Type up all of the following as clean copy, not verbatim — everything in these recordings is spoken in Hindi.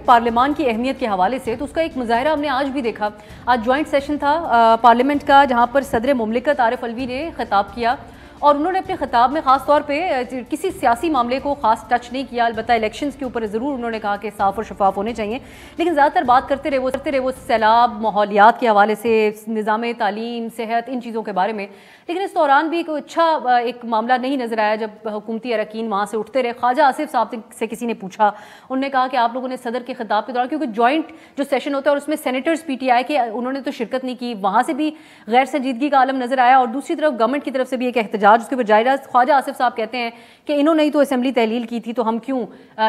पार्लियामान की अहमियत के हवाले से, तो उसका एक मुजाहरा हमने आज भी देखा। आज जॉइंट सेशन था पार्लियामेंट का, जहां पर सदर मुमलिकत आरिफ अलवी ने खिताब किया और उन्होंने अपने खिताब में ख़ास तौर पे किसी सियासी मामले को ख़ास टच नहीं किया। अलबत्ता इलेक्शंस के ऊपर ज़रूर उन्होंने कहा कि साफ़ और शफाफ होने चाहिए, लेकिन ज़्यादातर बात करते रहे वो सैलाब, माहौलियात के हवाले से, निज़ाम तालीम, सेहत, इन चीज़ों के बारे में। लेकिन इस दौरान भी कोई अच्छा एक मामला नहीं नज़र आया जब हुकूमती अरकान वहाँ से उठते रहे। ख्वाजा आसिफ साहब से किसी ने पूछा, उन्होंने कहा कि आप लोगों ने सदर के खिताब के दौरान, क्योंकि जॉइंट जो सेशन होता है और उसमें सेनेटर्स PTI के, उन्होंने तो शिरकत नहीं की, वहाँ से भी गैर संजीदगी का आलम नज़र आया और दूसरी तरफ गवर्नमेंट की तरफ से भी एक एहतजाज उसके ऊपर जारी। ख्वाजा आसिफ साहब कहते हैं कि इन्होंने ही तो असेंबली तहलील की थी, तो हम क्यों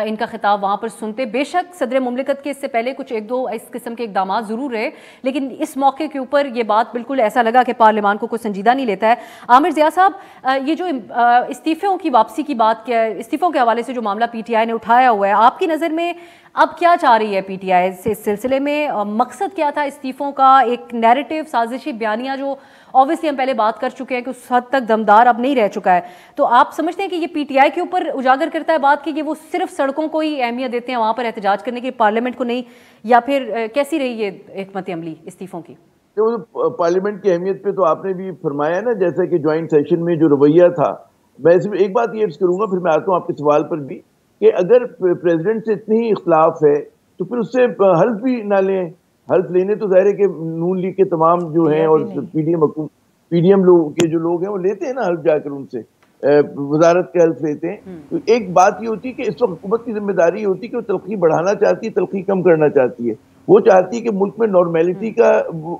इनका खिताब वहाँ पर सुनते। बेशक सदर मुमलिकत के इससे पहले कुछ एक दो इस किस्म के इकदाम ज़रूर रहे, लेकिन इस मौके के ऊपर ये बात बिल्कुल ऐसा लगा कि पार्लियामान को कुछ संजीदा नहीं लेता है। आमिर ज़िया साहब, ये जो इस्तीफ़ों की वापसी की बात किया, इस्तीफ़ों के हवाले से जो मामला PTI ने उठाया हुआ है, आपकी नज़र में अब क्या चाह रही है PTI से इस सिलसिले में? मकसद क्या था इस्तीफ़ों का? एक नैरेटिव, साजिशी बयानिया जो ऑब्वियसली हम पहले बात कर चुके हैं कि उस हद तक दमदार अब नहीं रह चुका है, तो आप समझते हैं कि ये PTI के ऊपर उजागर करता है बात कि वो सिर्फ सड़कों को ही अहमियत देते हैं वहाँ पर एहतजाज करने की, पार्लियामेंट को नहीं, या फिर कैसी रही ये हिकमत अमली इस्तीफ़ों की? तो पार्लियामेंट की अहमियत पे तो आपने भी फरमाया ना, जैसे कि ज्वाइंट सेशन में जो रवैया था। मैं सिर्फ एक बात ये अर्ज करूंगा, फिर मैं आता हूँ आपके सवाल पर भी, कि अगर प्रेसिडेंट से इतनी ही इख्तलाफ है तो फिर उससे हल्फ भी ना लें। हल्फ लेने तो ज़ाहिर है कि नून लीग के तमाम जो हैं और PDM लोग के जो लोग हैं वो लेते हैं ना हल्फ, जाकर उनसे वजारत के हल्फ लेते हैं। तो एक बात ये होती है कि इस वक्त हुकूमत की जिम्मेदारी होती है कि वो तलखी बढ़ाना चाहती है, तलखी कम करना चाहती है। वो चाहती है कि मुल्क में नॉर्मेलिटी का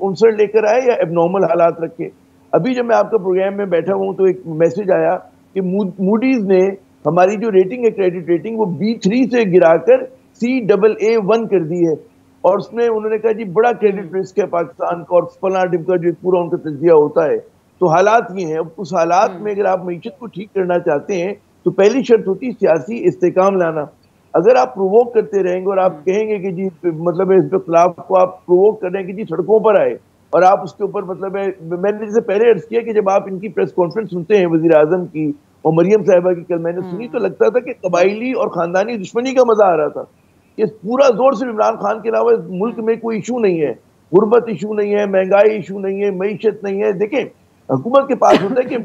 उनसर लेकर आए या एबनॉर्मल हालात रखे। अभी जब मैं आपका प्रोग्राम में बैठा हूँ तो एक मैसेज आया कि मूडीज ने हमारी जो रेटिंग है, क्रेडिट रेटिंग, वो B3 से गिराकर CAA1 कर दी है। और उसमें उन्होंने कहा जी बड़ा क्रेडिट रिस्क है पाकिस्तान का, और फला डिमका जो पूरा उनका तजिया होता है। तो हालात ये हैं। अब उस हालात में अगर आप मईशत को ठीक करना चाहते हैं तो पहली शर्त होती है सियासी इस्तेकाम लाना। अगर आप प्रोवोक करते रहेंगे और आप कहेंगे कि जी मतलब इस खिलाफ को आप प्रोवोक कर रहे हैं कि जी सड़कों पर आए, और आप उसके ऊपर मतलब है, मैंने जैसे पहले अर्ज किया कि जब आप इनकी प्रेस कॉन्फ्रेंस सुनते हैं वजीर आजम की और मरियम साहिबा की, कल मैंने सुनी तो लगता था कि कबायली और खानदानी दुश्मनी का मजा आ रहा था। कि पूरा जोर सिर्फ इमरान खान के अलावा मुल्क में कोई इशू नहीं है, गुर्बत इशू नहीं है, महंगाई इशू नहीं है, मईशत नहीं है। देखें, हुकूमत के पास होता है कि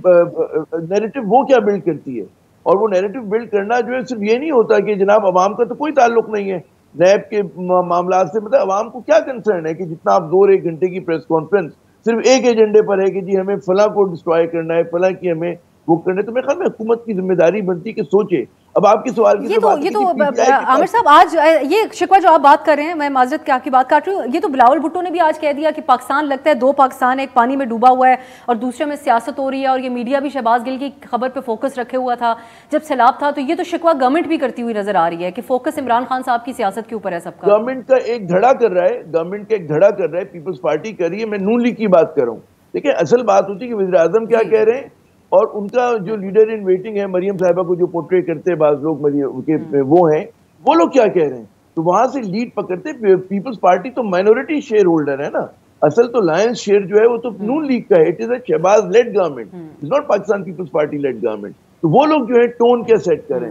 नैरेटिव वो क्या बिल्ड करती है, और वो नैरेटिव बिल्ड करना जो है सिर्फ ये नहीं होता कि जनाब अवाम का तो कोई ताल्लुक नहीं है नैब के मामला से, मतलब अवाम को क्या कंसर्न है कि जितना आप 2-1 घंटे की प्रेस कॉन्फ्रेंस सिर्फ एक एजेंडे पर है कि जी हमें फला को डिस्ट्रॉय करना है, फला की हमें वो करने। तो मेरे ख्याल में हुकूमत की जिम्मेदारी बनती है कि सोचे। अब आपके सवाल की ये तो आमिर साहब, आज ये शिकवा जो आप बात कर रहे हैं, मैं माजरत के आपकी बात काट रही हूँ, ये तो बिलावल भुट्टो ने भी आज कह दिया कि पाकिस्तान लगता है 2 पाकिस्तान, एक पानी में डूबा हुआ है और दूसरे में सियासत हो रही है। और ये मीडिया भी शहबाज गिल की खबर पे फोकस रखे हुआ था जब सैलाब था। तो ये तो शिकवा गवर्नमेंट भी करती हुई नजर आ रही है कि फोकस इमरान खान साहब की सियासत के ऊपर है सबका। गवर्नमेंट का एक धड़ा कर रहा है, गवर्नमेंट का एक धड़ा कर रहा है, पीपल्स पार्टी कर रही है। मैं नून लीग की बात कर रहा हूँ। देखिए, असल बात होती है कि वज़ीर आज़म क्या कह रहे हैं और उनका जो लीडर इन वेटिंग है, मरियम साहिबा को जो पोर्ट्रेट करते हैं बाज लोग, मरियम के वो हैं, वो लोग क्या कह रहे हैं। तो वहां से लीड पकड़ते, पीपल्स पार्टी तो माइनॉरिटी शेयर होल्डर है ना। असल तो लायंस शेयर जो है वो तो नून लीग का है। It is a Shahbaz led government, is not Pakistan Peoples Party led government. तो वो लोग जो है टोन क्या सेट करें।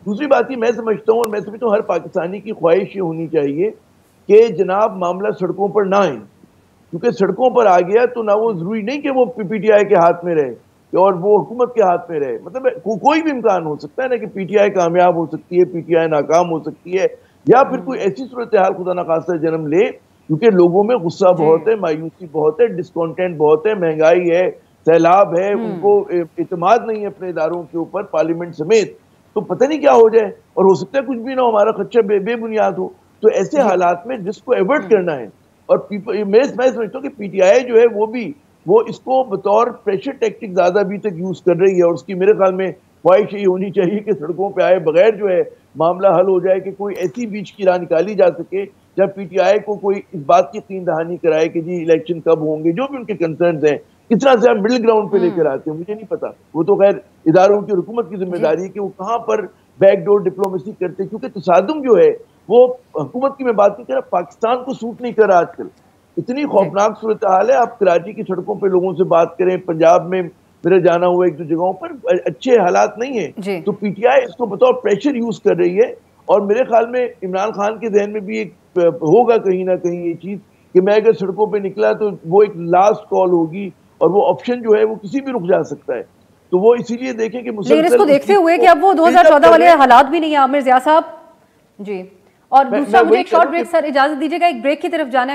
दूसरी बात ही मैं समझता हूँ, और मैं समझता हूँ हर पाकिस्तानी की ख्वाहिश ये होनी चाहिए कि जनाब मामला सड़कों पर ना आए, क्योंकि सड़कों पर आ गया तो ना वो जरूरी नहीं कि वो PTI के हाथ में रहे और वो हुकूमत के हाथ में रहे। मतलब कोई भी इम्कान हो सकता है ना कि PTI कामयाब हो सकती है, PTI नाकाम हो सकती है, या फिर कोई ऐसी सूरत हाल खुदा ना खास्ता जन्म ले, क्योंकि लोगों में गुस्सा बहुत है, मायूसी बहुत है, डिस्कॉन्टेंट बहुत है, महंगाई है, सैलाब है, उनको इत्मीनान नहीं है अपने इदारों के ऊपर, पार्लियामेंट समेत। तो पता नहीं क्या हो जाए, और हो सकता है कुछ भी ना, हमारा खर्चा बेबुनियाद हो। तो ऐसे हालात में जिसको एवर्ट करना है, और मैं समझता हूँ कि PTI जो है वो इसको बतौर प्रेशर टैक्टिक ज्यादा अभी तक यूज कर रही है। और उसकी मेरे ख्याल में ख्वाहिश यही होनी चाहिए कि सड़कों पे आए बगैर जो है मामला हल हो जाए, कि कोई ऐसी बीच की राह निकाली जा सके जब PTI को कोई इस बात की यकीन दहानी कराए कि जी इलेक्शन कब होंगे, जो भी उनके कंसर्न हैं, किस तरह से आप मिडिल ग्राउंड पे लेकर आते हैं मुझे नहीं पता। वो तो खैर इदारों की, हुकूमत की जिम्मेदारी है कि वो कहाँ पर बैकडोर डिप्लोमेसी करते हैं, क्योंकि तसादुम जो है वो हुकूमत की, मैं बात नहीं कर रहा, पाकिस्तान को सूट नहीं कर रहा आजकल। इतनी खौफनाक सूरत हाल है। आप कराची की सड़कों पे लोगों से बात करें, पंजाब में मेरा जाना हुआ 1-2 जगहों पर अच्छे हालात नहीं है। तो PTI इसको बतौर प्रेशर यूज कर रही है, और मेरे ख्याल में इमरान खान के जहन में भी एक होगा कहीं ना कहीं ये चीज कि मैं अगर सड़कों पे निकला तो वो एक लास्ट कॉल होगी और वो ऑप्शन जो है वो किसी भी रुक जा सकता है। तो वो इसीलिए देखें कि लेकिन इसको देखते हुए कि अब वो 2014 वाले हालात भी नहीं है आमिर ज़िया साहब जी। और दूसरा मुझे एक शॉर्ट ब्रेक, सर इजाजत दीजिएगा, एक ब्रेक की तरफ जाना है।